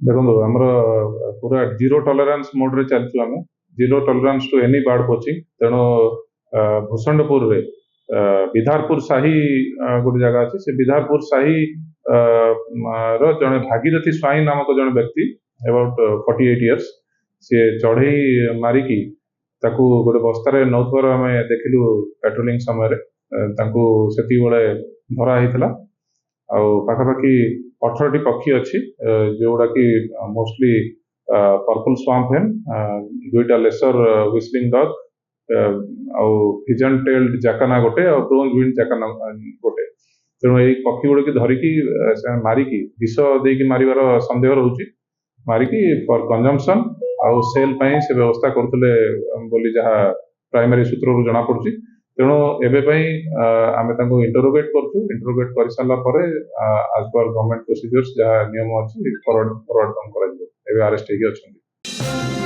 ଦେଖନ୍ତୁ ଆମର ପୁରା ଜିରୋ ଟଲରାନ୍ସ ମୋଡରେ ଚାଲିଛୁ ଆମେ। Zero tolerance to any bird poaching. ତେଣୁ ଭୂଷଣ୍ଡପୁରରେ ବିଧାରପୁର ସାହି ଗୋଟେ ଜାଗା ଅଛି। ସେ ବିଧାରପୁର ସାହି ର ଜଣେ ଭାଗୀରଥୀ ସ୍ୱାଇଁ ନାମକ ଜଣେ ବ୍ୟକ୍ତି ଏବାଉଟ୍ 48 ଇୟର୍ସ ସିଏ ଚଢେଇ ମାରିକି ତାକୁ ଗୋଟେ ବସ୍ତାରେ ନଉଥିବାର ଆମେ ଦେଖିଲୁ ପାଟ୍ରୋଲିଂ ସମୟରେ। ତାଙ୍କୁ ସେତିକିବେଳେ ଧରା ହେଇଥିଲା। ଆଉ ପାଖାପାଖି 18ଟି ପକ୍ଷୀ ଅଛି ଯୋଉଗୁଡା କି ମୋଷ୍ଟଲି ପର୍ପଲ ସ୍ୱାମ୍ପ ହେନ୍, ଦୁଇଟା ଲେସର ହ୍ୱିସ୍ଲିଂ ଡଗ୍, ଆଉ ପିଜନ୍ ଟେଲ୍ଡ ଜାକାନା ଗୋଟେ ଆଉ ବ୍ରୋଞ୍ଜ ୱିଣ୍ଡ ଜାକାନା ଗୋଟେ। ତେଣୁ ଏଇ ପକ୍ଷୀ ଗୁଡିକୁ ଧରିକି ସେମାନେ ମାରିକି ବିଷ ଦେଇକି ମାରିବାର ସନ୍ଦେହ ରହୁଛି। ମାରିକି ଫର କନଜମ୍ପସନ ଆଉ ସେଲ୍ ପାଇଁ ସେ ବ୍ୟବସ୍ଥା କରୁଥିଲେ ବୋଲି ଯାହା ପ୍ରାଇମାରୀ ସୂତ୍ରରୁ ଜଣାପଡୁଛି। ତେଣୁ ଏବେ ପାଇଁ ଆମେ ତାଙ୍କୁ ଇଣ୍ଟରୋଗେଟ୍ କରୁଛୁ। ଇଣ୍ଟରୋଗେଟ୍ କରିସାରିଲା ପରେ ଆଜ୍ ପର୍ ଗଭର୍ଣ୍ଣମେଣ୍ଟ ପ୍ରୋସିଜିଓର୍ସ ଯାହା ନିୟମ ଅଛି ଫରୱାର୍ଡ କରାଯିବ। ଏବେ ଆରେଷ୍ଟ ହେଇକି ଅଛନ୍ତି।